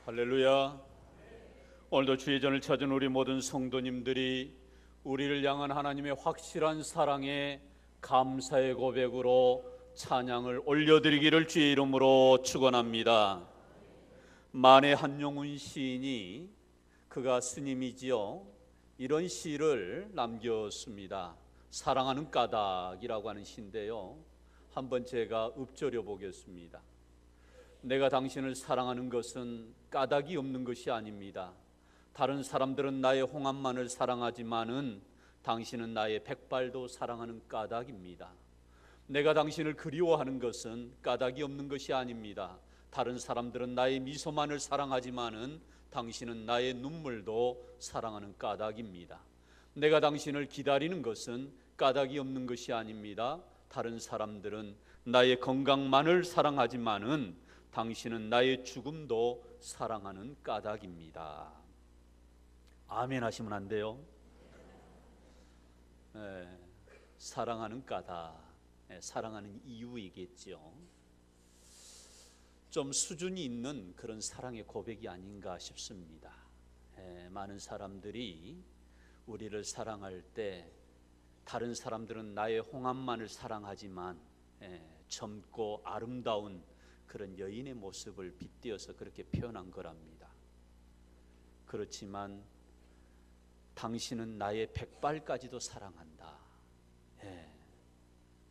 할렐루야. 오늘도 주의 전을 찾은 우리 모든 성도님들이 우리를 향한 하나님의 확실한 사랑에 감사의 고백으로 찬양을 올려드리기를 주의 이름으로 축원합니다. 만해 한용운 시인이, 그가 스님이지요, 이런 시를 남겼습니다. 사랑하는 까닭이라고 하는 시인데요, 한번 제가 읊조려 보겠습니다. 내가 당신을 사랑하는 것은 까닭이 없는 것이 아닙니다. 다른 사람들은 나의 홍합만을 사랑하지만은 당신은 나의 백발도 사랑하는 까닭입니다. 내가 당신을 그리워하는 것은 까닭이 없는 것이 아닙니다. 다른 사람들은 나의 미소만을 사랑하지만은 당신은 나의 눈물도 사랑하는 까닭입니다. 내가 당신을 기다리는 것은 까닭이 없는 것이 아닙니다. 다른 사람들은 나의 건강만을 사랑하지만은 당신은 나의 죽음도 사랑하는 까닭입니다. 아멘 하시면 안 돼요? 사랑하는 까닭, 사랑하는 이유이겠죠. 좀 수준이 있는 그런 사랑의 고백이 아닌가 싶습니다. 많은 사람들이 우리를 사랑할 때 다른 사람들은 나의 홍합만을 사랑하지만 젊고 아름다운 그런 여인의 모습을 빗대어서 그렇게 표현한 거랍니다. 그렇지만 당신은 나의 백발까지도 사랑한다.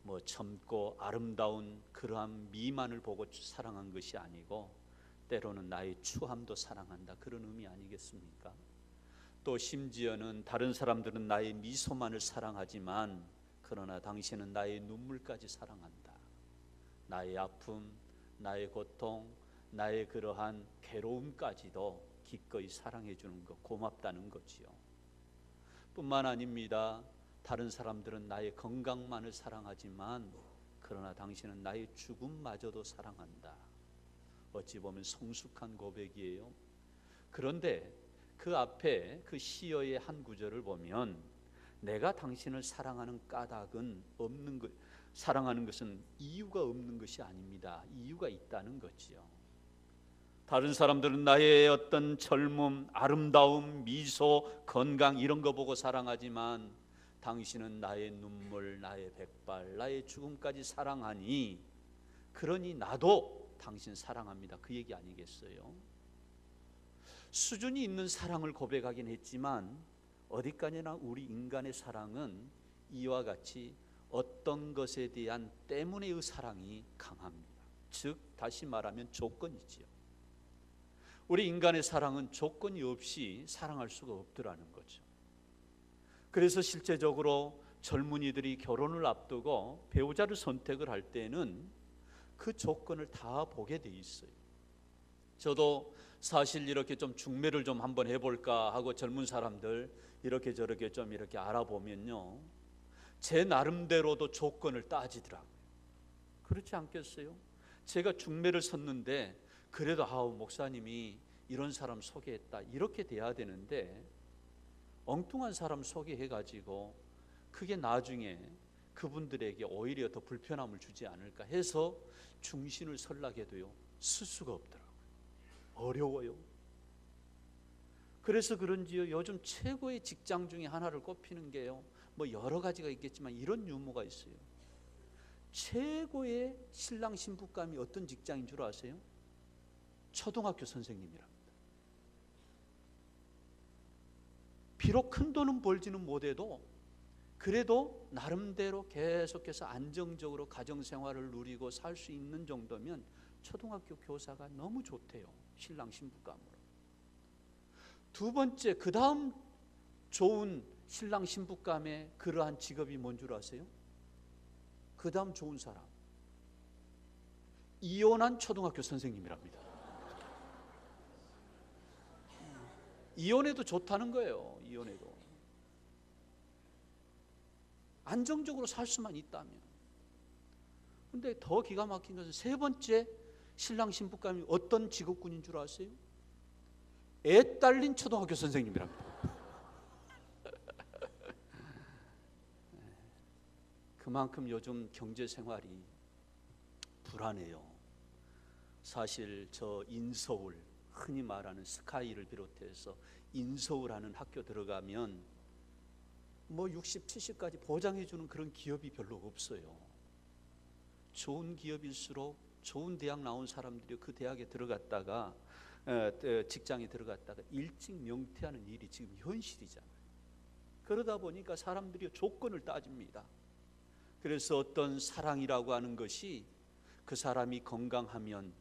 뭐 젊고 아름다운 그러한 미만을 보고 사랑한 것이 아니고 때로는 나의 추함도 사랑한다, 그런 의미 아니겠습니까? 또 심지어는 다른 사람들은 나의 미소만을 사랑하지만 그러나 당신은 나의 눈물까지 사랑한다. 나의 아픔, 나의 고통, 나의 그러한 괴로움까지도 기꺼이 사랑해 주는 것, 고맙다는 거지요. 뿐만 아닙니다. 다른 사람들은 나의 건강만을 사랑하지만 그러나 당신은 나의 죽음마저도 사랑한다. 어찌 보면 성숙한 고백이에요. 그런데 그 앞에 그 시어의 한 구절을 보면 내가 당신을 사랑하는 까닭은 없는 것, 사랑하는 것은 이유가 없는 것이 아닙니다. 이유가 있다는 거지요. 다른 사람들은 나의 어떤 젊음, 아름다움, 미소, 건강 이런 거 보고 사랑하지만 당신은 나의 눈물, 나의 백발, 나의 죽음까지 사랑하니 그러니 나도 당신 사랑합니다. 그 얘기 아니겠어요? 수준이 있는 사랑을 고백하긴 했지만 어디까지나 우리 인간의 사랑은 이와 같이 어떤 것에 대한 때문에의 사랑이 강합니다. 즉 다시 말하면 조건이지요. 우리 인간의 사랑은 조건이 없이 사랑할 수가 없더라는 거죠. 그래서 실제적으로 젊은이들이 결혼을 앞두고 배우자를 선택을 할 때는 그 조건을 다 보게 돼 있어요. 저도 사실 이렇게 좀 중매를 좀 한번 해볼까 하고 젊은 사람들 이렇게 저렇게 좀 이렇게 알아보면요, 제 나름대로도 조건을 따지더라고요. 그렇지 않겠어요? 제가 중매를 섰는데 그래도 목사님이 이런 사람 소개했다 이렇게 돼야 되는데 엉뚱한 사람 소개해가지고 그게 나중에 그분들에게 오히려 더 불편함을 주지 않을까 해서 중신을 설락해도요 쓸 수가 없더라고요. 어려워요. 그래서 그런지요, 요즘 최고의 직장 중에 하나를 꼽히는 게요, 뭐 여러 가지가 있겠지만 이런 유머가 있어요. 최고의 신랑 신부감이 어떤 직장인 줄 아세요? 초등학교 선생님이랍니다. 비록 큰 돈은 벌지는 못해도 그래도 나름대로 계속해서 안정적으로 가정생활을 누리고 살 수 있는 정도면 초등학교 교사가 너무 좋대요. 신랑 신부감으로. 두 번째, 그 다음 좋은 신랑 신부감의 그러한 직업이 뭔 줄 아세요? 그 다음 좋은 사람, 이혼한 초등학교 선생님이랍니다. 이혼해도 좋다는 거예요. 이혼해도 안정적으로 살 수만 있다면. 근데 더 기가 막힌 것은 세 번째 신랑 신부감이 어떤 직업군인 줄 아세요? 애 딸린 초등학교 선생님이랍니다. 그만큼 요즘 경제 생활이 불안해요. 사실 저 인서울 흔히 말하는 스카이를 비롯해서 인서울하는 학교 들어가면 뭐 60, 70까지 보장해 주는 그런 기업이 별로 없어요. 좋은 기업일수록 좋은 대학 나온 사람들이 그 대학에 들어갔다가 직장에 들어갔다가 일찍 명퇴하는 일이 지금 현실이잖아요. 그러다 보니까 사람들이 조건을 따집니다. 그래서 어떤 사랑이라고 하는 것이 그 사람이 건강하면,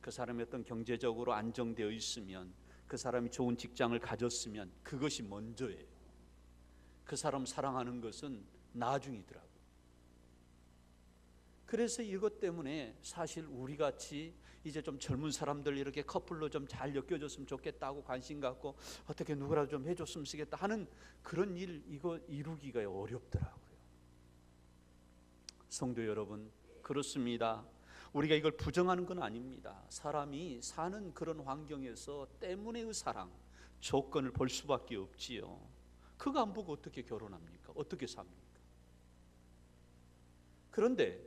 그 사람이 어떤 경제적으로 안정되어 있으면, 그 사람이 좋은 직장을 가졌으면 그것이 먼저예요. 그 사람 사랑하는 것은 나중이더라고요. 그래서 이것 때문에 사실 우리같이 이제 좀 젊은 사람들 이렇게 커플로 좀 잘 엮여줬으면 좋겠다고 관심 갖고 어떻게 누구라도 좀 해줬으면 쓰겠다 하는 그런 일, 이거 이루기가 어렵더라고요. 성도 여러분, 그렇습니다. 우리가 이걸 부정하는 건 아닙니다. 사람이 사는 그런 환경에서 때문에의 사랑, 조건을 볼 수밖에 없지요. 그거 안 보고 어떻게 결혼합니까? 어떻게 삽니까? 그런데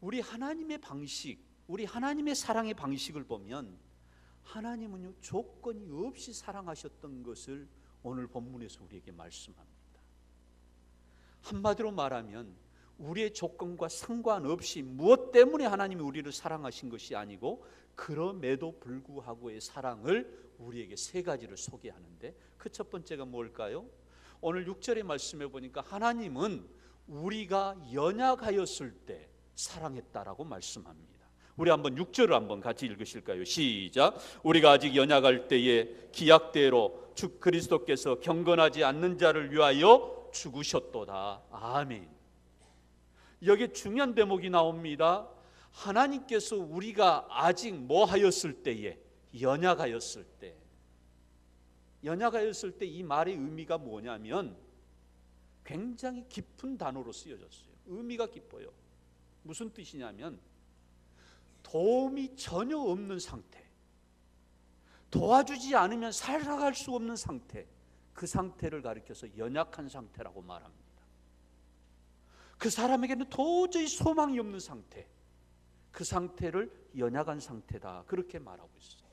우리 하나님의 방식, 우리 하나님의 사랑의 방식을 보면 하나님은요, 조건이 없이 사랑하셨던 것을 오늘 본문에서 우리에게 말씀합니다. 한마디로 말하면 우리의 조건과 상관없이 무엇 때문에 하나님이 우리를 사랑하신 것이 아니고 그럼에도 불구하고의 사랑을 우리에게 세 가지를 소개하는데 그 첫 번째가 뭘까요? 오늘 6절의 말씀에 보니까 하나님은 우리가 연약하였을 때 사랑했다라고 말씀합니다. 우리 한번 6절을 한번 같이 읽으실까요? 시작. 우리가 아직 연약할 때에 기약대로 주 그리스도께서 경건하지 않는 자를 위하여 죽으셨도다. 아멘. 여기 중요한 대목이 나옵니다. 하나님께서 우리가 아직 뭐 하였을 때에, 연약하였을 때, 연약하였을 때 이 말의 의미가 뭐냐면 굉장히 깊은 단어로 쓰여졌어요. 의미가 깊어요. 무슨 뜻이냐면 도움이 전혀 없는 상태, 도와주지 않으면 살아갈 수 없는 상태, 그 상태를 가리켜서 연약한 상태라고 말합니다. 그 사람에게는 도저히 소망이 없는 상태, 그 상태를 연약한 상태다, 그렇게 말하고 있어요.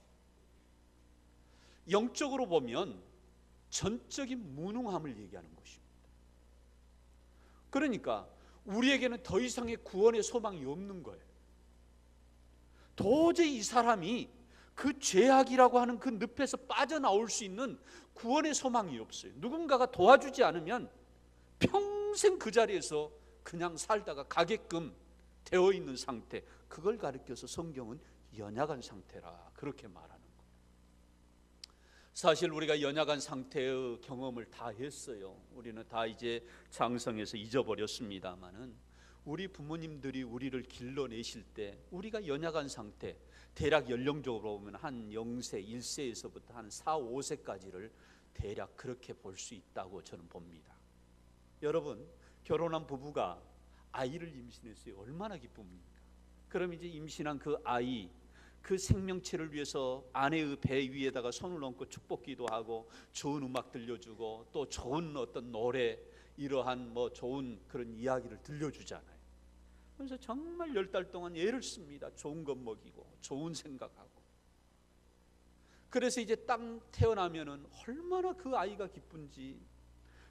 영적으로 보면 전적인 무능함을 얘기하는 것입니다. 그러니까 우리에게는 더 이상의 구원의 소망이 없는 거예요. 도저히 이 사람이 그 죄악이라고 하는 그 늪에서 빠져나올 수 있는 구원의 소망이 없어요. 누군가가 도와주지 않으면 평생 그 자리에서 그냥 살다가 가게끔 되어 있는 상태, 그걸 가리켜서 성경은 연약한 상태라 그렇게 말하는 거예요. 사실 우리가 연약한 상태의 경험을 다 했어요. 우리는 다 이제 장성해서 잊어버렸습니다마는 우리 부모님들이 우리를 길러내실 때 우리가 연약한 상태, 대략 연령적으로 보면 한 0세, 1세에서부터 한 4, 5세까지를 대략 그렇게 볼 수 있다고 저는 봅니다. 여러분, 결혼한 부부가 아이를 임신했어요. 얼마나 기쁩니까? 그럼 이제 임신한 그 아이, 그 생명체를 위해서 아내의 배 위에다가 손을 얹고 축복기도 하고 좋은 음악 들려주고 또 좋은 어떤 노래, 이러한 뭐 좋은 그런 이야기를 들려주잖아요. 그래서 정말 10달 동안 애를 씁니다. 좋은 것 먹이고 좋은 생각하고. 그래서 이제 딱 태어나면은 얼마나 그 아이가 기쁜지.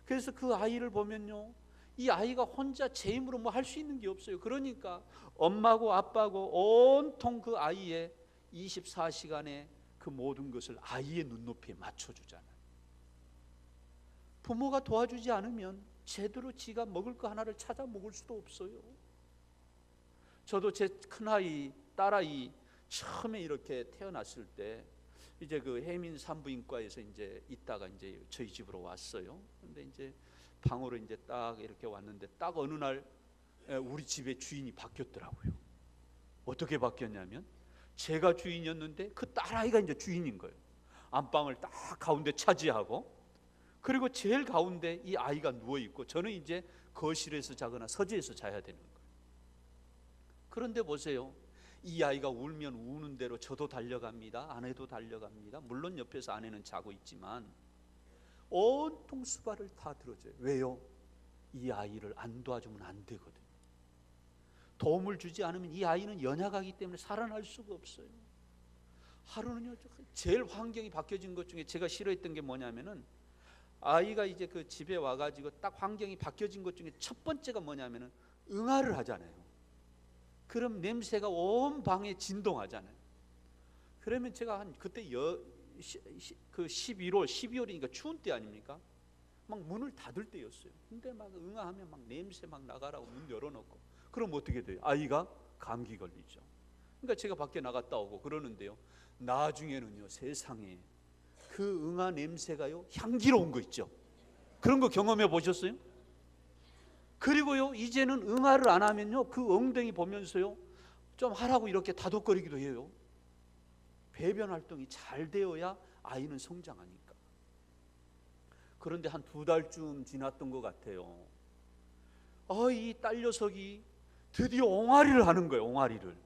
그래서 그 아이를 보면요, 이 아이가 혼자 제 힘으로 뭐 할 수 있는 게 없어요. 그러니까 엄마고 아빠고 온통 그 아이의 24시간의 그 모든 것을 아이의 눈높이에 맞춰주잖아요. 부모가 도와주지 않으면 제대로 지가 먹을 거 하나를 찾아 먹을 수도 없어요. 저도 제 큰아이, 딸아이 처음에 이렇게 태어났을 때 이제 그 해민 산부인과에서 이제 있다가 이제 저희 집으로 왔어요. 근데 이제 방으로 이제 딱 이렇게 왔는데 딱 어느 날 우리 집의 주인이 바뀌었더라고요. 어떻게 바뀌었냐면 제가 주인이었는데 그 딸아이가 이제 주인인 거예요. 안방을 딱 가운데 차지하고, 그리고 제일 가운데 이 아이가 누워 있고 저는 이제 거실에서 자거나 서재에서 자야 되는 거예요. 그런데 보세요. 이 아이가 울면 우는 대로 저도 달려갑니다. 아내도 달려갑니다. 물론 옆에서 아내는 자고 있지만 온통 수발을 다 들어줘요. 왜요? 이 아이를 안 도와주면 안 되거든요. 도움을 주지 않으면 이 아이는 연약하기 때문에 살아날 수가 없어요. 하루는요, 제일 환경이 바뀌어진 것 중에 제가 싫어했던 게 뭐냐면은, 아이가 이제 그 집에 와가지고 딱 환경이 바뀌어진 것 중에 첫 번째가 뭐냐면은 응아를 하잖아요. 그럼 냄새가 온 방에 진동하잖아요. 그러면 제가 한 그때 그 11월, 12월이니까 추운 때 아닙니까? 막 문을 닫을 때였어요. 근데 막 응아하면 막 냄새 막 나가라고 문 열어놓고, 그럼 어떻게 돼요? 아이가 감기 걸리죠. 그러니까 제가 밖에 나갔다 오고 그러는데요, 나중에는요, 세상에 그 응아 냄새가요, 향기로운 거 있죠. 그런 거 경험해 보셨어요? 그리고요, 이제는 응아를 안 하면요, 그 엉덩이 보면서요, 좀 하라고 이렇게 다독거리기도 해요. 배변 활동이 잘 되어야 아이는 성장하니까. 그런데 한 2달쯤 지났던 것 같아요. 이 딸 녀석이 드디어 옹알이를 하는 거예요. 옹알이를.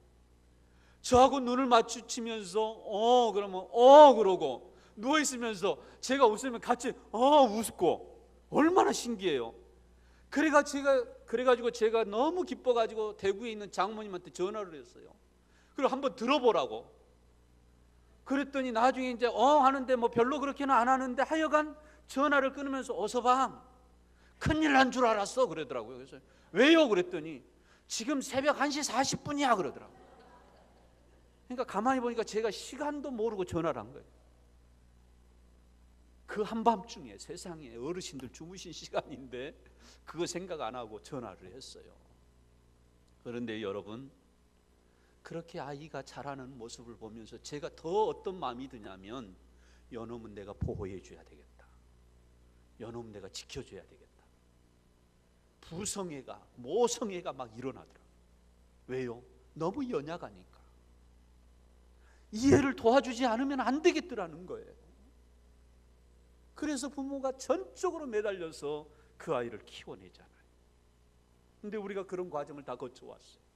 저하고 눈을 마주치면서 그러면 그러고, 누워있으면서 제가 웃으면 같이 웃고, 얼마나 신기해요. 그래가지고 제가 너무 기뻐가지고 대구에 있는 장모님한테 전화를 했어요. 그리고 한번 들어보라고. 그랬더니 나중에 이제 하는데 뭐 별로 그렇게는 안 하는데, 하여간 전화를 끊으면서 어서 봐, 큰일 난 줄 알았어 그러더라고요. 그래서 왜요? 그랬더니 지금 새벽 1시 40분이야 그러더라고요. 그러니까 가만히 보니까 제가 시간도 모르고 전화를 한 거예요. 그 한밤중에 세상에 어르신들 주무신 시간인데 그거 생각 안 하고 전화를 했어요. 그런데 여러분, 그렇게 아이가 자라는 모습을 보면서 제가 더 어떤 마음이 드냐면, 요놈은 내가 보호해 줘야 되겠다. 요놈은 내가 지켜줘야 되겠다. 부성애가, 모성애가 막 일어나더라고요. 왜요? 너무 연약하니까. 이 애를 도와주지 않으면 안 되겠더라는 거예요. 그래서 부모가 전적으로 매달려서 그 아이를 키워내잖아요. 근데 우리가 그런 과정을 다 거쳐왔어요.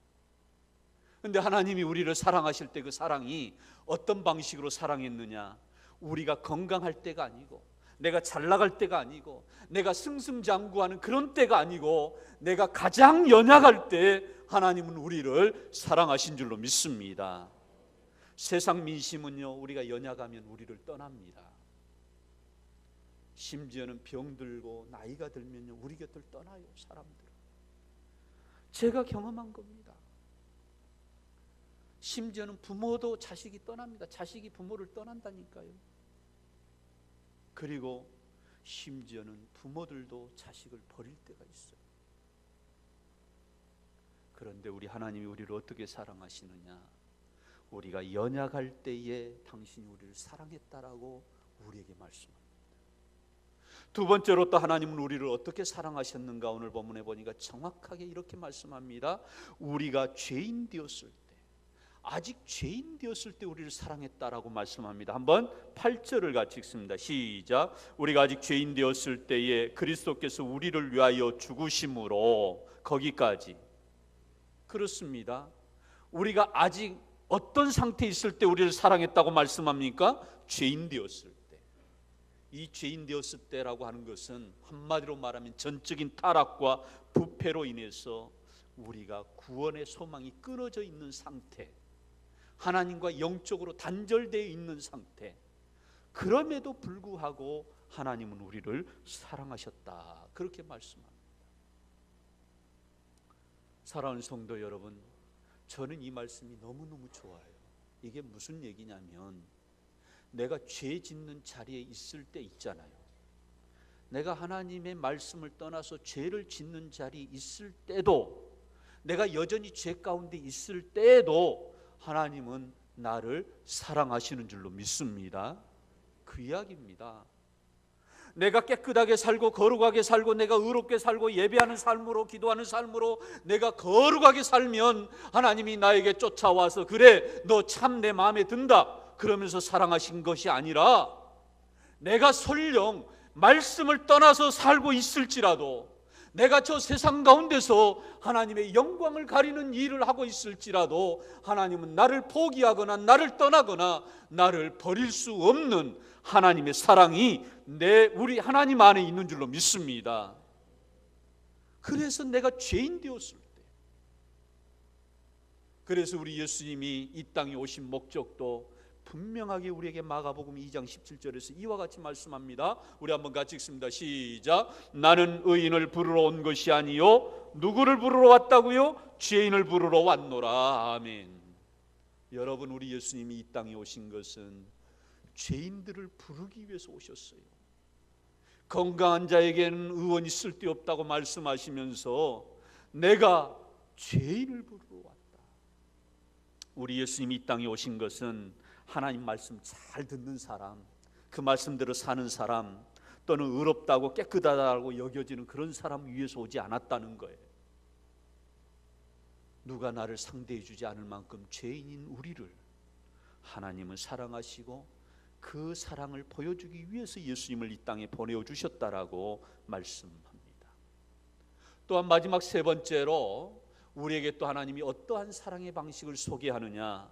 근데 하나님이 우리를 사랑하실 때 그 사랑이 어떤 방식으로 사랑했느냐? 우리가 건강할 때가 아니고, 내가 잘 나갈 때가 아니고, 내가 승승장구하는 그런 때가 아니고, 내가 가장 연약할 때 하나님은 우리를 사랑하신 줄로 믿습니다. 세상 민심은요, 우리가 연약하면 우리를 떠납니다. 심지어는 병들고 나이가 들면요, 우리 곁을 떠나요. 사람들. 제가 경험한 겁니다. 심지어는 부모도 자식이 떠납니다. 자식이 부모를 떠난다니까요. 그리고 심지어는 부모들도 자식을 버릴 때가 있어요. 그런데 우리 하나님이 우리를 어떻게 사랑하시느냐? 우리가 연약할 때에 당신이 우리를 사랑했다라고 우리에게 말씀합니다. 두 번째로 또 하나님은 우리를 어떻게 사랑하셨는가? 오늘 본문에 보니까 정확하게 이렇게 말씀합니다. 우리가 죄인 되었을 때, 아직 죄인 되었을 때 우리를 사랑했다라고 말씀합니다. 한번 8절을 같이 읽습니다. 시작. 우리가 아직 죄인 되었을 때에 그리스도께서 우리를 위하여 죽으심으로, 거기까지. 그렇습니다. 우리가 아직 어떤 상태에 있을 때 우리를 사랑했다고 말씀합니까? 죄인 되었을 때. 이 죄인 되었을 때라고 하는 것은 한마디로 말하면 전적인 타락과 부패로 인해서 우리가 구원의 소망이 끊어져 있는 상태, 하나님과 영적으로 단절되어 있는 상태. 그럼에도 불구하고 하나님은 우리를 사랑하셨다, 그렇게 말씀합니다. 사랑하는 성도 여러분, 저는 이 말씀이 너무너무 좋아요. 이게 무슨 얘기냐면, 내가 죄 짓는 자리에 있을 때 있잖아요. 내가 하나님의 말씀을 떠나서 죄를 짓는 자리에 있을 때도, 내가 여전히 죄 가운데 있을 때에도 하나님은 나를 사랑하시는 줄로 믿습니다. 그 이야기입니다. 내가 깨끗하게 살고 거룩하게 살고 내가 의롭게 살고 예배하는 삶으로, 기도하는 삶으로 내가 거룩하게 살면 하나님이 나에게 쫓아와서 그래, 너 참 내 마음에 든다 그러면서 사랑하신 것이 아니라, 내가 설령 말씀을 떠나서 살고 있을지라도, 내가 저 세상 가운데서 하나님의 영광을 가리는 일을 하고 있을지라도 하나님은 나를 포기하거나 나를 떠나거나 나를 버릴 수 없는 하나님의 사랑이 우리 하나님 안에 있는 줄로 믿습니다. 그래서 내가 죄인 되었을 때, 그래서 우리 예수님이 이 땅에 오신 목적도 분명하게 우리에게 마가복음 2장 17절에서 이와 같이 말씀합니다. 우리 한번 같이 읽습니다. 시작. 나는 의인을 부르러 온 것이 아니요 누구를 부르러 왔다고요? 죄인을 부르러 왔노라. 아멘. 여러분, 우리 예수님이 이 땅에 오신 것은 죄인들을 부르기 위해서 오셨어요. 건강한 자에게는 의원이 쓸데없다고 말씀하시면서 내가 죄인을 부르러 왔다. 우리 예수님이 이 땅에 오신 것은 하나님 말씀 잘 듣는 사람, 그 말씀대로 사는 사람, 또는 의롭다고 깨끗하다고 여겨지는 그런 사람 위해서 오지 않았다는 거예요. 누가 나를 상대해 주지 않을 만큼 죄인인 우리를 하나님은 사랑하시고 그 사랑을 보여주기 위해서 예수님을 이 땅에 보내주셨다라고 말씀합니다. 또한 마지막 세 번째로 우리에게 또 하나님이 어떠한 사랑의 방식을 소개하느냐,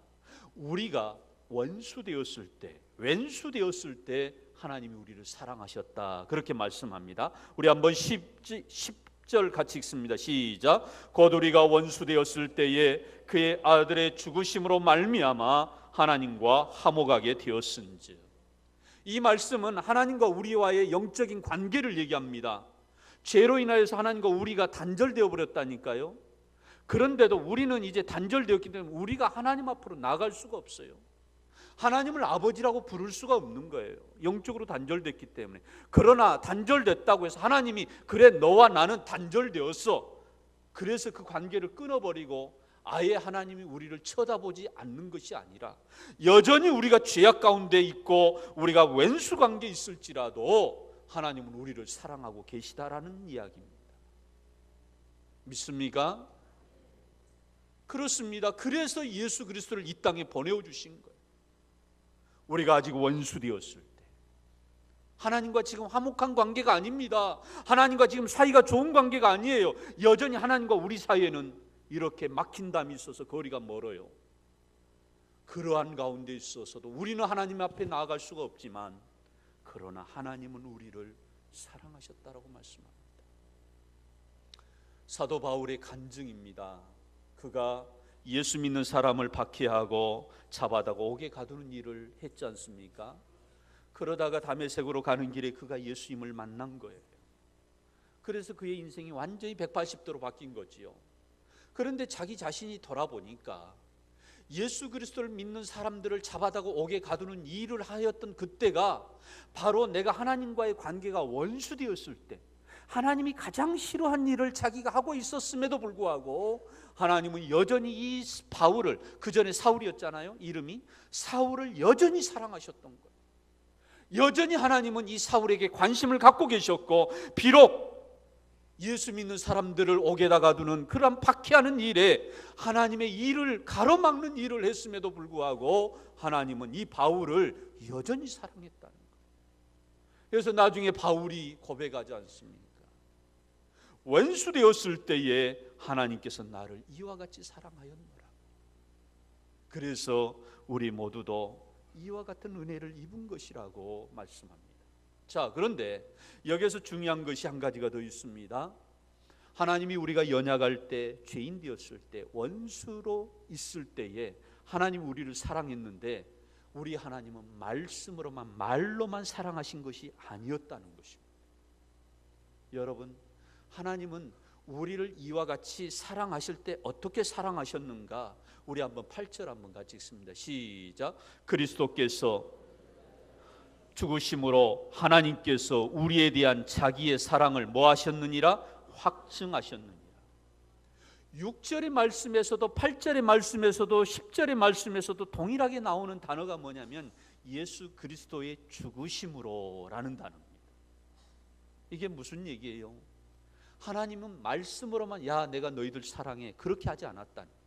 우리가 원수 되었을 때, 왼수 되었을 때 하나님이 우리를 사랑하셨다, 그렇게 말씀합니다. 우리 한번 10절 같이 읽습니다. 시작. 곧 우리가 원수 되었을 때에 그의 아들의 죽으심으로 말미암아 하나님과 화목하게 되었은즉. 이 말씀은 하나님과 우리와의 영적인 관계를 얘기합니다. 죄로 인하여서 하나님과 우리가 단절되어 버렸다니까요. 그런데도 우리는 이제 단절되었기 때문에 우리가 하나님 앞으로 나갈 수가 없어요. 하나님을 아버지라고 부를 수가 없는 거예요. 영적으로 단절됐기 때문에. 그러나 단절됐다고 해서 하나님이 그래 너와 나는 단절되었어, 그래서 그 관계를 끊어버리고 아예 하나님이 우리를 쳐다보지 않는 것이 아니라 여전히 우리가 죄악 가운데 있고 우리가 왼수 관계에 있을지라도 하나님은 우리를 사랑하고 계시다라는 이야기입니다. 믿습니까? 그렇습니다. 그래서 예수 그리스도를 이 땅에 보내주신 거예요. 우리가 아직 원수 되었을 때, 하나님과 지금 화목한 관계가 아닙니다. 하나님과 지금 사이가 좋은 관계가 아니에요. 여전히 하나님과 우리 사이에는 이렇게 막힌 담이 있어서 거리가 멀어요. 그러한 가운데 있어서도 우리는 하나님 앞에 나아갈 수가 없지만, 그러나 하나님은 우리를 사랑하셨다라고 말씀합니다. 사도 바울의 간증입니다. 그가 예수 믿는 사람을 박해하고 잡아다가 옥에 가두는 일을 했지 않습니까? 그러다가 다메섹으로 가는 길에 그가 예수님을 만난 거예요. 그래서 그의 인생이 완전히 180도로 바뀐 거지요. 그런데 자기 자신이 돌아보니까 예수 그리스도를 믿는 사람들을 잡아다가 옥에 가두는 일을 하였던 그때가 바로 내가 하나님과의 관계가 원수되었을 때, 하나님이 가장 싫어한 일을 자기가 하고 있었음에도 불구하고 하나님은 여전히 이 바울을, 그 전에 사울이었잖아요, 이름이. 사울을 여전히 사랑하셨던 거예요. 여전히 하나님은 이 사울에게 관심을 갖고 계셨고, 비록 예수 믿는 사람들을 옥에다 가두는 그런 박해하는 일에 하나님의 일을 가로막는 일을 했음에도 불구하고 하나님은 이 바울을 여전히 사랑했다는 거예요. 그래서 나중에 바울이 고백하지 않습니까? 원수 되었을 때에 하나님께서 나를 이와 같이 사랑하였노라. 그래서 우리 모두도 이와 같은 은혜를 입은 것이라고 말씀합니다. 자, 그런데 여기서 중요한 것이 한 가지가 더 있습니다. 하나님이 우리가 연약할 때, 죄인 되었을 때, 원수로 있을 때에 하나님 우리를 사랑했는데, 우리 하나님은 말씀으로만, 말로만 사랑하신 것이 아니었다는 것입니다. 여러분, 하나님은 우리를 이와 같이 사랑하실 때 어떻게 사랑하셨는가? 우리 한번 8절 한번 같이 읽습니다. 시작. 그리스도께서 죽으심으로 하나님께서 우리에 대한 자기의 사랑을 뭐 하셨느니라? 확증하셨느니라. 6절의 말씀에서도 8절의 말씀에서도 10절의 말씀에서도 동일하게 나오는 단어가 뭐냐면 예수 그리스도의 죽으심으로라는 단어입니다. 이게 무슨 얘기예요? 하나님은 말씀으로만 야 내가 너희들 사랑해 그렇게 하지 않았다는 거예요.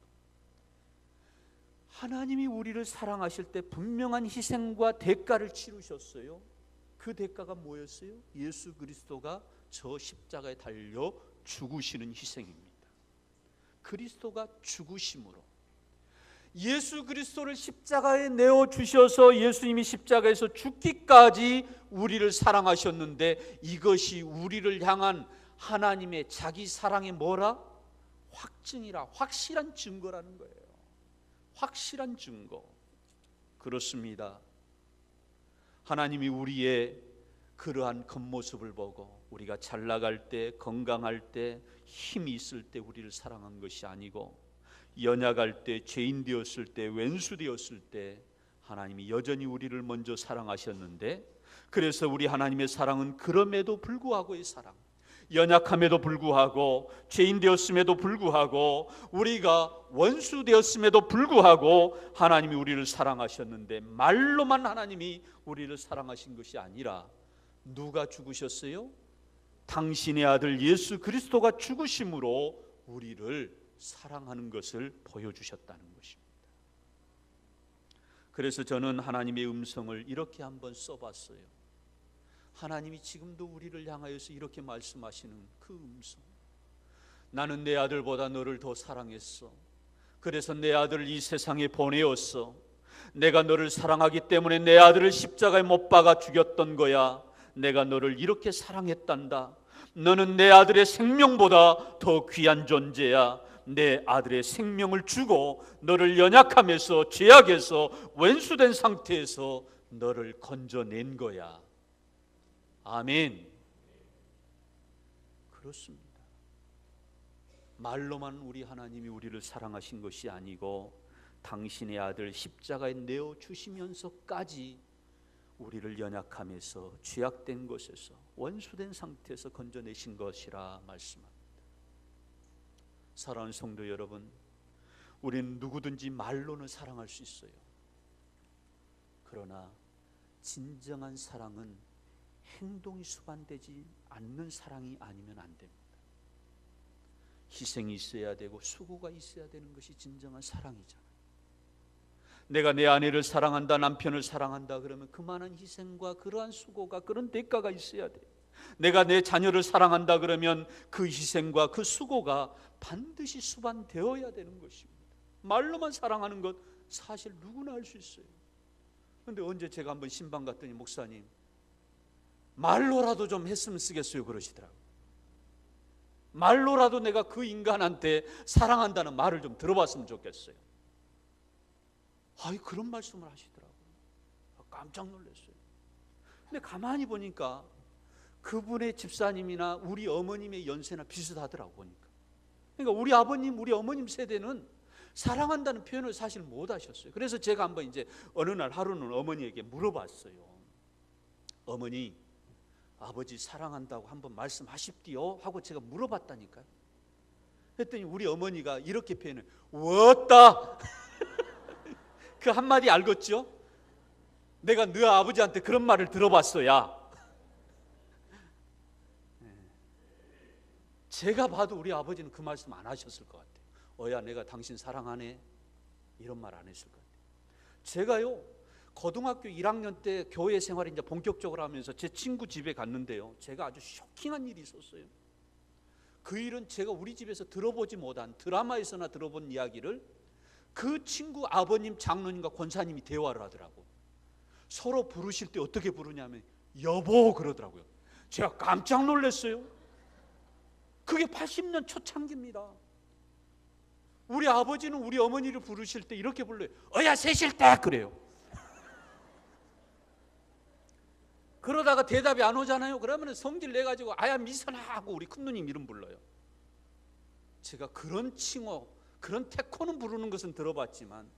하나님이 우리를 사랑하실 때 분명한 희생과 대가를 치르셨어요. 그 대가가 뭐였어요? 예수 그리스도가 저 십자가에 달려 죽으시는 희생입니다. 그리스도가 죽으심으로, 예수 그리스도를 십자가에 내어주셔서 예수님이 십자가에서 죽기까지 우리를 사랑하셨는데, 이것이 우리를 향한 하나님의 자기 사랑의 뭐라? 확증이라, 확실한 증거라는 거예요. 확실한 증거. 그렇습니다. 하나님이 우리의 그러한 겉모습을 보고 우리가 잘 나갈 때, 건강할 때, 힘이 있을 때 우리를 사랑한 것이 아니고 연약할 때, 죄인 되었을 때, 왼수 되었을 때 하나님이 여전히 우리를 먼저 사랑하셨는데, 그래서 우리 하나님의 사랑은 그럼에도 불구하고의 사랑, 연약함에도 불구하고, 죄인 되었음에도 불구하고, 우리가 원수 되었음에도 불구하고 하나님이 우리를 사랑하셨는데, 말로만 하나님이 우리를 사랑하신 것이 아니라 누가 죽으셨어요? 당신의 아들 예수 그리스도가 죽으심으로 우리를 사랑하는 것을 보여주셨다는 것입니다. 그래서 저는 하나님의 음성을 이렇게 한번 써봤어요. 하나님이 지금도 우리를 향하여서 이렇게 말씀하시는 그 음성, 나는 내 아들보다 너를 더 사랑했어. 그래서 내 아들을 이 세상에 보내었어. 내가 너를 사랑하기 때문에 내 아들을 십자가에 못 박아 죽였던 거야. 내가 너를 이렇게 사랑했단다. 너는 내 아들의 생명보다 더 귀한 존재야. 내 아들의 생명을 주고 너를 연약함에서, 죄악에서, 왼수된 상태에서 너를 건져낸 거야. 아멘. 그렇습니다. 말로만 우리 하나님이 우리를 사랑하신 것이 아니고 당신의 아들 십자가에 내어 주시면서까지 우리를 연약함에서, 죄악된 것에서, 원수된 상태에서 건져내신 것이라 말씀합니다. 사랑하는 성도 여러분, 우리는 누구든지 말로는 사랑할 수 있어요. 그러나 진정한 사랑은 행동이 수반되지 않는 사랑이 아니면 안 됩니다. 희생이 있어야 되고 수고가 있어야 되는 것이 진정한 사랑이잖아요. 내가 내 아내를 사랑한다, 남편을 사랑한다 그러면 그만한 희생과 그러한 수고가, 그런 대가가 있어야 돼요. 내가 내 자녀를 사랑한다 그러면 그 희생과 그 수고가 반드시 수반되어야 되는 것입니다. 말로만 사랑하는 것 사실 누구나 할 수 있어요. 그런데 언제 제가 한번 신방 갔더니 목사님, 말로라도 좀 했으면 쓰겠어요 그러시더라고요. 말로라도 내가 그 인간한테 사랑한다는 말을 좀 들어봤으면 좋겠어요. 그런 말씀을 하시더라고요. 깜짝 놀랐어요. 근데 가만히 보니까 그분의 집사님이나 우리 어머님의 연세나 비슷하더라고 보니까. 그러니까 우리 아버님, 우리 어머님 세대는 사랑한다는 표현을 사실 못 하셨어요. 그래서 제가 한번 이제 어느 날 하루는 어머니에게 물어봤어요. 어머니, 아버지 사랑한다고 한번 말씀하십디요? 하고 제가 물어봤다니까요. 했더니 우리 어머니가 이렇게 표현해요. 왔다. 그 한마디 알겠죠? 내가 너 아버지한테 그런 말을 들어봤어야. 제가 봐도 우리 아버지는 그 말씀 안 하셨을 것 같아요. 어야 내가 당신 사랑하네, 이런 말 안 했을 것 같아요. 제가요 고등학교 1학년 때 교회 생활을 이제 본격적으로 하면서 제 친구 집에 갔는데요, 제가 아주 쇼킹한 일이 있었어요. 그 일은 제가 우리 집에서 들어보지 못한, 드라마에서나 들어본 이야기를 그 친구 아버님, 장로님과 권사님이 대화를 하더라고. 서로 부르실 때 어떻게 부르냐면 여보 그러더라고요. 제가 깜짝 놀랐어요. 그게 80년 초창기입니다. 우리 아버지는 우리 어머니를 부르실 때 이렇게 불러요. 어야 세실 때 그래요. 그러다가 대답이 안 오잖아요. 그러면 성질 내가지고 아야 미선아 하고 우리 큰누님 이름 불러요. 제가 그런 칭호, 그런 태코는 부르는 것은 들어봤지만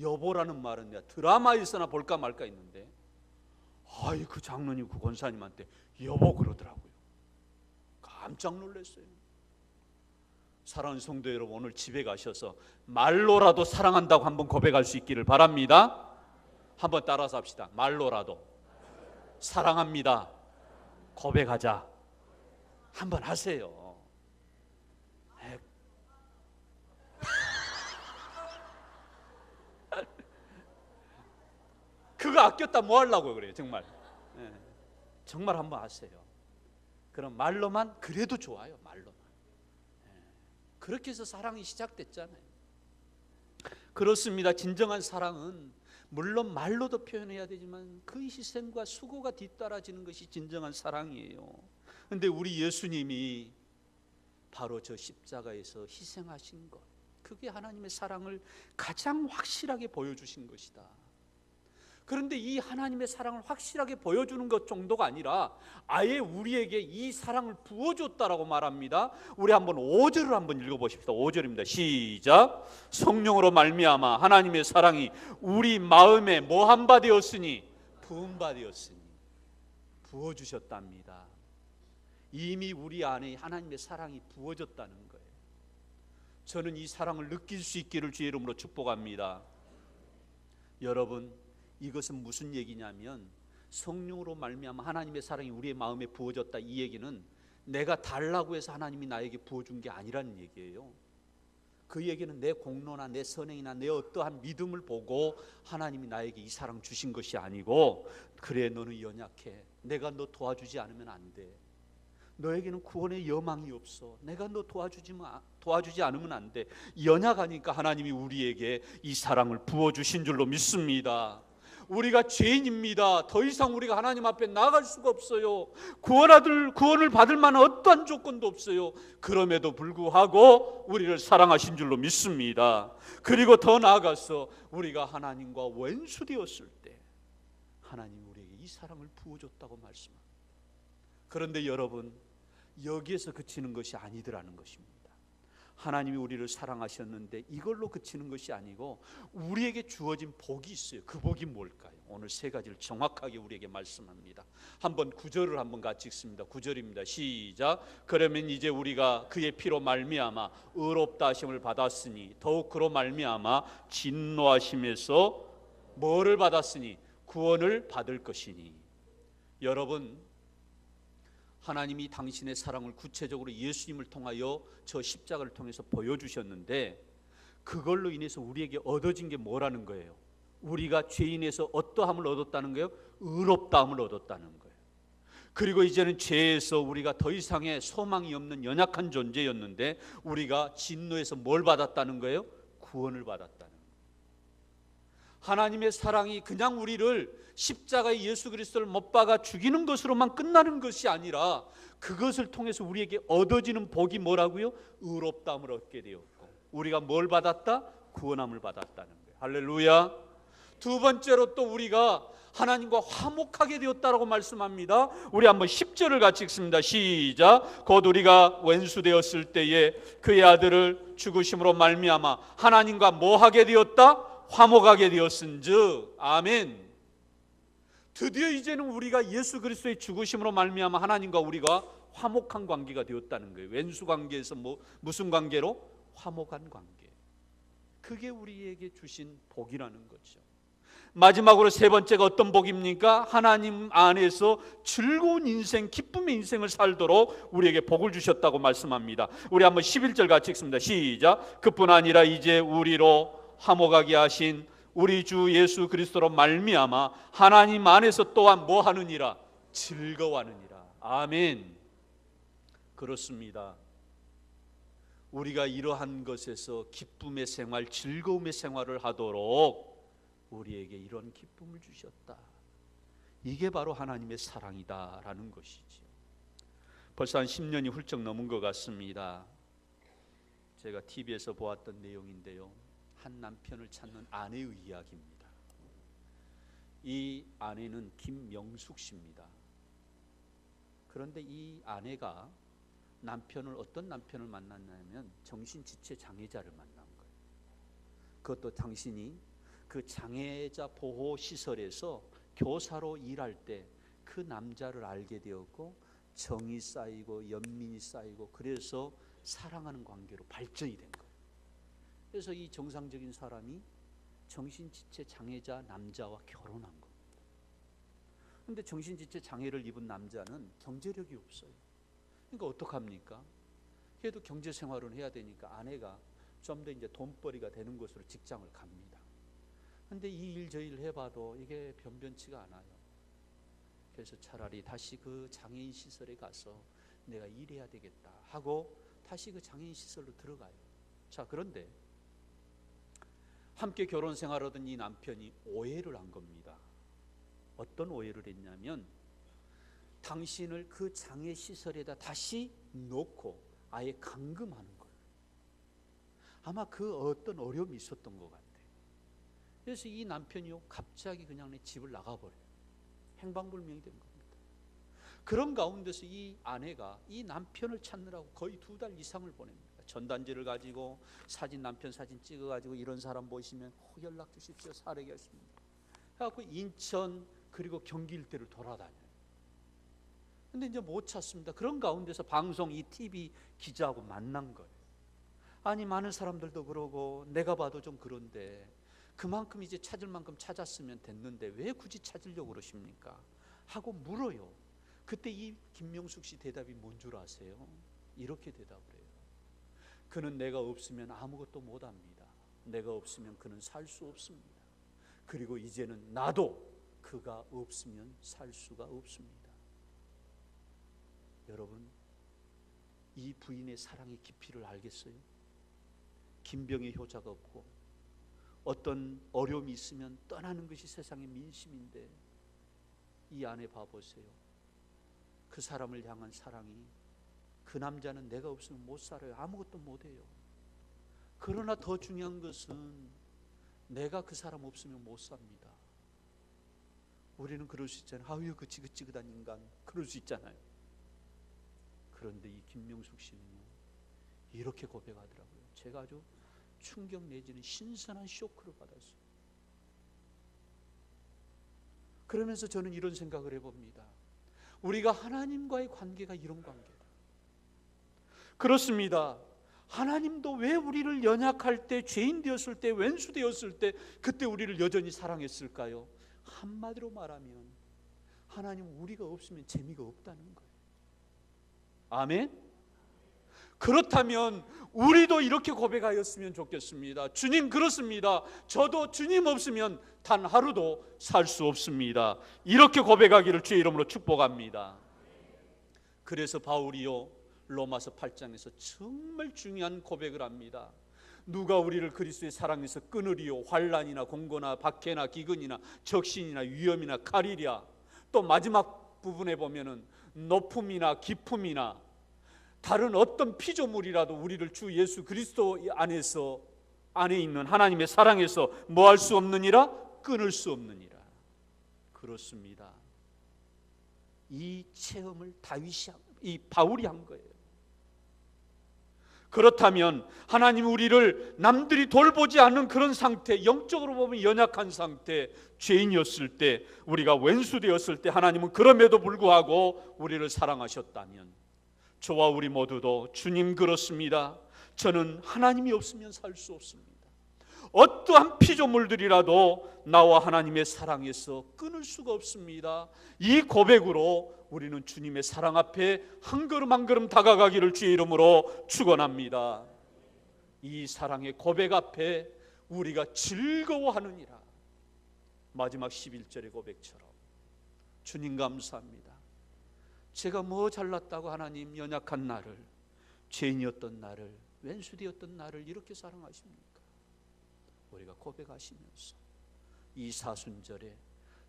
여보라는 말은 내가 드라마에서나 볼까 말까 했는데 그 장로님, 그 권사님한테 여보 그러더라고요. 깜짝 놀랐어요. 사랑하는 성도 여러분, 오늘 집에 가셔서 말로라도 사랑한다고 한번 고백할 수 있기를 바랍니다. 한번 따라서 합시다. 말로라도 사랑합니다. 고백하자. 한번 하세요. 그거 아꼈다 뭐 하려고 그래요 정말. 정말 한번 하세요. 그럼 말로만 그래도 좋아요. 말로만. 그렇게 해서 사랑이 시작됐잖아요. 그렇습니다. 진정한 사랑은 물론 말로도 표현해야 되지만 그 희생과 수고가 뒤따라지는 것이 진정한 사랑이에요. 그런데 우리 예수님이 바로 저 십자가에서 희생하신 것, 그게 하나님의 사랑을 가장 확실하게 보여주신 것이다. 그런데 이 하나님의 사랑을 확실하게 보여주는 것 정도가 아니라 아예 우리에게 이 사랑을 부어줬다라고 말합니다. 우리 한번 5절을 한번 읽어보십시다. 5절입니다. 시작. 성령으로 말미암아 하나님의 사랑이 우리 마음에 뭐한 바 되었으니 부은 바 되었으니, 부어주셨답니다. 이미 우리 안에 하나님의 사랑이 부어졌다는 거예요. 저는 이 사랑을 느낄 수 있기를 주의 이름으로 축복합니다. 여러분, 이것은 무슨 얘기냐면 성령으로 말미암아 하나님의 사랑이 우리의 마음에 부어졌다, 이 얘기는 내가 달라고 해서 하나님이 나에게 부어준 게 아니라는 얘기예요. 그 얘기는 내 공로나 내 선행이나 내 어떠한 믿음을 보고 하나님이 나에게 이 사랑 주신 것이 아니고, 그래 너는 연약해, 내가 너 도와주지 않으면 안 돼, 너에게는 구원의 여망이 없어, 내가 너 도와주지 않으면 안 돼, 연약하니까 하나님이 우리에게 이 사랑을 부어주신 줄로 믿습니다. 우리가 죄인입니다. 더 이상 우리가 하나님 앞에 나아갈 수가 없어요. 구원을 받을 만한 어떠한 조건도 없어요. 그럼에도 불구하고 우리를 사랑하신 줄로 믿습니다. 그리고 더 나아가서 우리가 하나님과 원수되었을 때 하나님이 우리에게 이 사랑을 부어줬다고 말씀합니다. 그런데 여러분, 여기에서 그치는 것이 아니더라는 것입니다. 하나님이 우리를 사랑하셨는데 이걸로 그치는 것이 아니고 우리에게 주어진 복이 있어요. 그 복이 뭘까요? 오늘 세 가지를 정확하게 우리에게 말씀합니다. 한번 9절을 한번 같이 읽습니다. 9절입니다. 시작. 그러면 이제 우리가 그의 피로 말미암아 의롭다 하심을 받았으니 더욱 그로 말미암아 진노하심에서 뭐를 받았으니 구원을 받을 것이니. 여러분, 하나님이 당신의 사랑을 구체적으로 예수님을 통하여 저 십자가를 통해서 보여주셨는데, 그걸로 인해서 우리에게 얻어진 게 뭐라는 거예요? 우리가 죄인에서 어떠함을 얻었다는 거예요? 의롭다함을 얻었다는 거예요. 그리고 이제는 죄에서 우리가 더 이상의 소망이 없는 연약한 존재였는데 우리가 진노에서 뭘 받았다는 거예요? 구원을 받았다는 거예요. 하나님의 사랑이 그냥 우리를 십자가에 예수 그리스도를 못 박아 죽이는 것으로만 끝나는 것이 아니라 그것을 통해서 우리에게 얻어지는 복이 뭐라고요? 의롭다함을 얻게 되었고, 우리가 뭘 받았다? 구원함을 받았다는 거예요. 할렐루야. 두 번째로 또 우리가 하나님과 화목하게 되었다라고 말씀합니다. 우리 한번 10절을 같이 읽습니다. 시작. 곧 우리가 원수 되었을 때에 그의 아들을 죽으심으로 말미암아 하나님과 뭐하게 되었다? 화목하게 되었은즉. 아멘. 드디어 이제는 우리가 예수 그리스도의 죽으심으로 말미암아 하나님과 우리가 화목한 관계가 되었다는 거예요. 왼수 관계에서 무슨 관계로? 화목한 관계. 그게 우리에게 주신 복이라는 거죠. 마지막으로 세 번째가 어떤 복입니까? 하나님 안에서 즐거운 인생, 기쁨의 인생을 살도록 우리에게 복을 주셨다고 말씀합니다. 우리 한번 11절 같이 읽습니다. 시작. 그뿐 아니라 이제 우리로 화목하게 하신 우리 주 예수 그리스도로 말미암아 하나님 안에서 또한 뭐 하느니라? 즐거워하느니라. 아멘. 그렇습니다. 우리가 이러한 것에서 기쁨의 생활, 즐거움의 생활을 하도록 우리에게 이런 기쁨을 주셨다. 이게 바로 하나님의 사랑이다라는 것이죠. 벌써 한 10년이 훌쩍 넘은 것 같습니다. 제가 TV에서 보았던 내용인데요, 한 남편을 찾는 아내의 이야기입니다. 이 아내는 김명숙 씨입니다. 그런데 이 아내가 어떤 남편을 만났냐면 정신지체 장애자를 만난 거예요. 그것도 당신이 그 장애자 보호 시설에서 교사로 일할 때 그 남자를 알게 되었고 정이 쌓이고 연민이 쌓이고 그래서 사랑하는 관계로 발전이 된 거예요. 그래서 이 정상적인 사람이 정신지체 장애자 남자와 결혼한 겁니다. 그런데 정신지체 장애를 입은 남자는 경제력이 없어요. 그러니까 어떡합니까? 그래도 경제생활은 해야 되니까 아내가 좀 더 이제 돈벌이가 되는 곳으로 직장을 갑니다. 그런데 이 일 저 일 해봐도 이게 변변치가 않아요. 그래서 차라리 다시 그 장애인 시설에 가서 내가 일해야 되겠다 하고 다시 그 장애인 시설로 들어가요. 자, 그런데 함께 결혼 생활하던 이 남편이 오해를 한 겁니다. 어떤 오해를 했냐면 당신을 그 장애 시설에다 다시 놓고 아예 감금하는 거예요. 아마 그 어떤 어려움이 있었던 것 같아요. 그래서 이 남편이요 갑자기 그냥 내 집을 나가버려요. 행방불명이 된 겁니다. 그런 가운데서 이 아내가 이 남편을 찾느라고 거의 2달 이상을 보냅니다. 전단지를 가지고 남편 사진 찍어가지고 이런 사람 보시면 연락 주십시오, 살해하겠습니다. 그래갖고 인천 그리고 경기 일대를 돌아다녀요. 근데 이제 못 찾습니다. 그런 가운데서 방송 이 TV 기자하고 만난 거예요. 아니 많은 사람들도 그러고 내가 봐도 좀 그런데 그만큼 이제 찾을 만큼 찾았으면 됐는데 왜 굳이 찾으려고 그러십니까? 하고 물어요. 그때 이 김명숙 씨 대답이 뭔 줄 아세요? 이렇게 대답을 해요. 그는 내가 없으면 아무것도 못합니다. 내가 없으면 그는 살 수 없습니다. 그리고 이제는 나도 그가 없으면 살 수가 없습니다. 여러분, 이 부인의 사랑의 깊이를 알겠어요? 김병의 효자가 없고 어떤 어려움이 있으면 떠나는 것이 세상의 민심인데 이 아내 봐보세요. 그 사람을 향한 사랑이, 그 남자는 내가 없으면 못 살아요. 아무것도 못해요. 그러나 더 중요한 것은 내가 그 사람 없으면 못 삽니다. 우리는 그럴 수 있잖아요. 아유 그 지긋지긋한 인간, 그럴 수 있잖아요. 그런데 이 김명숙 씨는요 이렇게 고백하더라고요. 제가 아주 충격 내지는 신선한 쇼크를 받았어요. 그러면서 저는 이런 생각을 해봅니다. 우리가 하나님과의 관계가 이런 관계다. 그렇습니다. 하나님도 왜 우리를 연약할 때, 죄인 되었을 때, 왼수 되었을 때 그때 우리를 여전히 사랑했을까요? 한마디로 말하면 하나님은 우리가 없으면 재미가 없다는 거예요. 아멘? 그렇다면 우리도 이렇게 고백하였으면 좋겠습니다. 주님, 그렇습니다. 저도 주님 없으면 단 하루도 살 수 없습니다. 이렇게 고백하기를 주의 이름으로 축복합니다. 그래서 바울이요 로마서 8장에서 정말 중요한 고백을 합니다. 누가 우리를 그리스도의 사랑에서 끊으리요? 환난이나 공고나 박해나 기근이나 적신이나 위험이나 칼이랴. 또 마지막 부분에 보면은 높음이나 깊음이나 다른 어떤 피조물이라도 우리를 주 예수 그리스도 안에 있는 하나님의 사랑에서 뭐 할 수 없느니라? 끊을 수 없느니라. 그렇습니다. 이 체험을 바울이 한 거예요. 그렇다면 하나님 우리를 남들이 돌보지 않는 그런 상태, 영적으로 보면 연약한 상태, 죄인이었을 때, 우리가 왼수되었을 때 하나님은 그럼에도 불구하고 우리를 사랑하셨다면 저와 우리 모두도 주님 그렇습니다. 저는 하나님이 없으면 살 수 없습니다. 어떠한 피조물들이라도 나와 하나님의 사랑에서 끊을 수가 없습니다. 이 고백으로 우리는 주님의 사랑 앞에 한 걸음 한 걸음 다가가기를 주의 이름으로 축원합니다. 이 사랑의 고백 앞에 우리가 즐거워하느니라. 마지막 11절의 고백처럼 주님 감사합니다. 제가 뭐 잘났다고 하나님 연약한 나를, 죄인이었던 나를, 왼수되었던 나를 이렇게 사랑하십니까? 우리가 고백하시면서 이 사순절에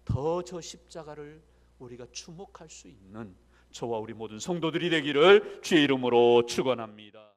더 저 십자가를 우리가 주목할 수 있는 저와 우리 모든 성도들이 되기를 주의 이름으로 축원합니다.